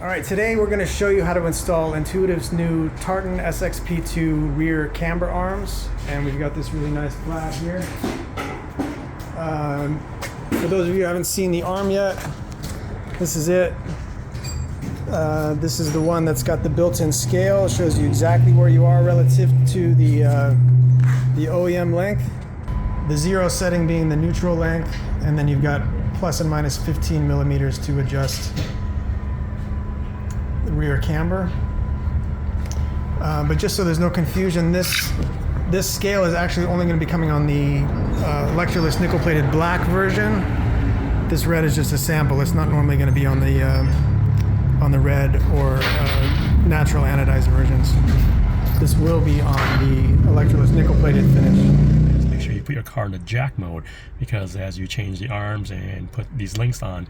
All right, today we're going to show you how to install N2ITIVE'S new Tartan SX-P2 rear camber arms, and we've got this really nice Plaid here. For those of you who haven't seen the arm yet, this is it. This is the one that's got the built-in scale. It shows you exactly where you are relative to the OEM length. The 0 setting being the neutral length, and then you've got plus and minus 15 millimeters to adjust the rear camber. But just so there's no confusion, this scale is actually only going to be coming on the electroless nickel-plated black version. This red is just a sample. It's not normally going to be on the red or natural anodized versions. This will be on the electroless nickel-plated finish. Make sure you put your car into jack mode, because as you change the arms and put these links on,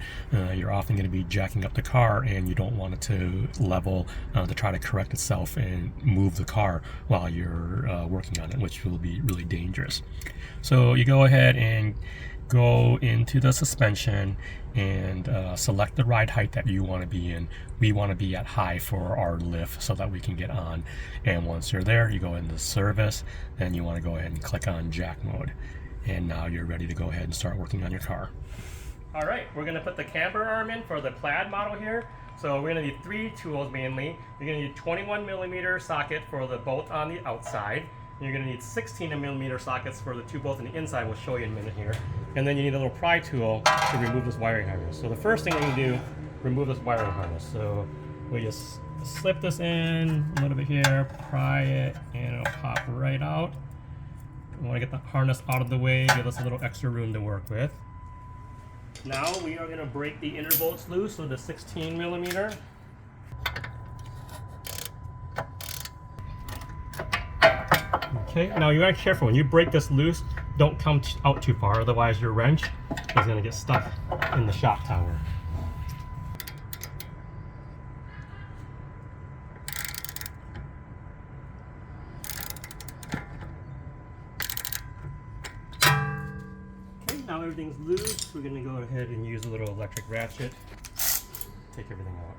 you're often going to be jacking up the car, and you don't want it to level to try to correct itself and move the car while you're working on it, which will be really dangerous. So you go ahead and go into the suspension and select the ride height that you want to be in. We want to be at high for our lift so that we can get on. And once you're there, you go into service, then you want to go ahead and click on jack mode. And now you're ready to go ahead and start working on your car. All right, we're going to put the camber arm in for the Plaid model here. So we're going to need 3 tools mainly. You're going to need 21 millimeter socket for the bolt on the outside. You're going to need 16 millimeter sockets for the 2 bolts on the inside. We'll show you in a minute here. And then you need a little pry tool to remove this wiring harness. So the first thing we're going to do, remove this wiring harness. So we just slip this in a little bit here, pry it, and it'll pop right out. We want to get the harness out of the way, give us a little extra room to work with. Now we are going to break the inner bolts loose with the 16 millimeter. Okay, now you gotta be careful. When you break this loose, don't come out too far, otherwise your wrench is gonna get stuck in the shock tower. Okay, now everything's loose. We're gonna go ahead and use a little electric ratchet. Take everything out.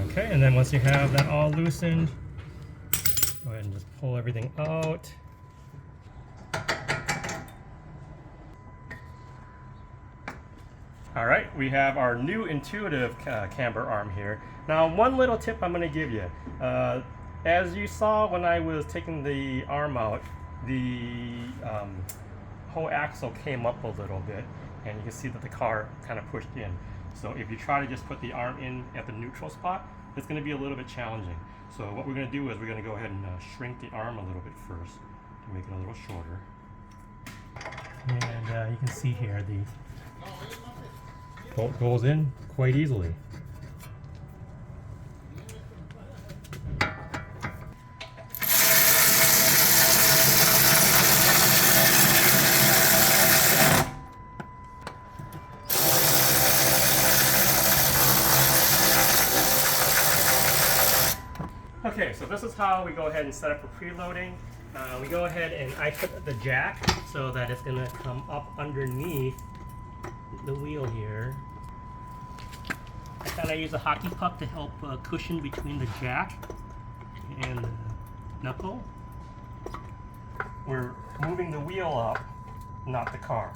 Okay, and then once you have that all loosened, go ahead and just pull everything out. All right, we have our new N2ITIVE camber arm here. Now, one little tip I'm going to give you. As you saw when I was taking the arm out, the whole axle came up a little bit, and you can see that the car kind of pushed in. So if you try to just put the arm in at the neutral spot, it's going to be a little bit challenging. So what we're going to do is we're going to go ahead and shrink the arm a little bit first to make it a little shorter. And you can see here the bolt goes in quite easily. Okay, so this is how we go ahead and set up for preloading. We go ahead and I put the jack so that it's going to come up underneath the wheel here. I kind of use a hockey puck to help cushion between the jack and the knuckle. We're moving the wheel up, not the car.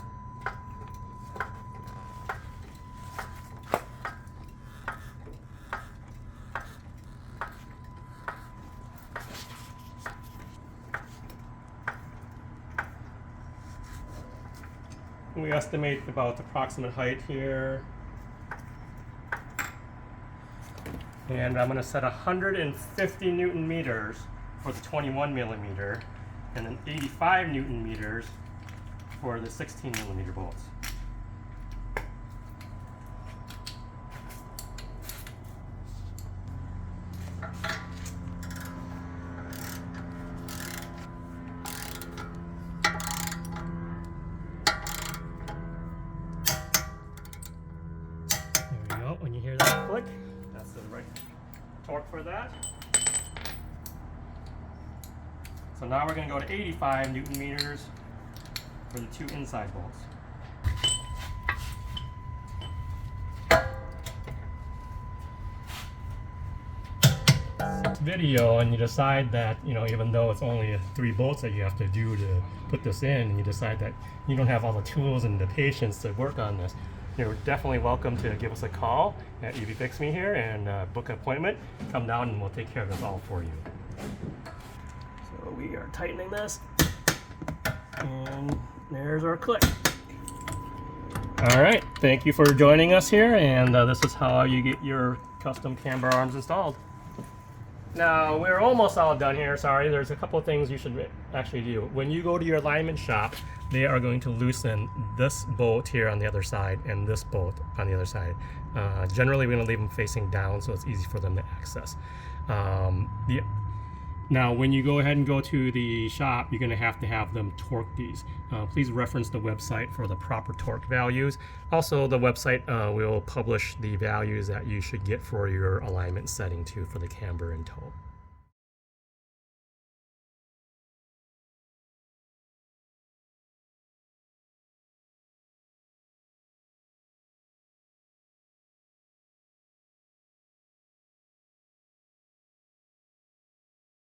We estimate about the approximate height here. And I'm going to set 150 Newton meters for the 21 millimeter and then 85 Newton meters for the 16 millimeter bolts. that. So now we're going to go to 85 Newton meters for the 2 inside bolts. Video, and you decide that, you know, even though it's only 3 bolts that you have to do to put this in, and you decide that you don't have all the tools and the patience to work on this, you're definitely welcome to give us a call at EV Fix Me here and book an appointment. Come down and we'll take care of this all for you. So we are tightening this, and there's our click. All right, thank you for joining us here, and this is how you get your custom camber arms installed. Now, we're almost all done here, sorry. There's a couple of things you should actually do. When you go to your alignment shop, they are going to loosen this bolt here on the other side and this bolt on the other side. Generally, we're going to leave them facing down so it's easy for them to access. Now, when you go ahead and go to the shop, you're going to have them torque these. Please reference the website for the proper torque values. Also, the website will publish the values that you should get for your alignment setting too for the camber and toe.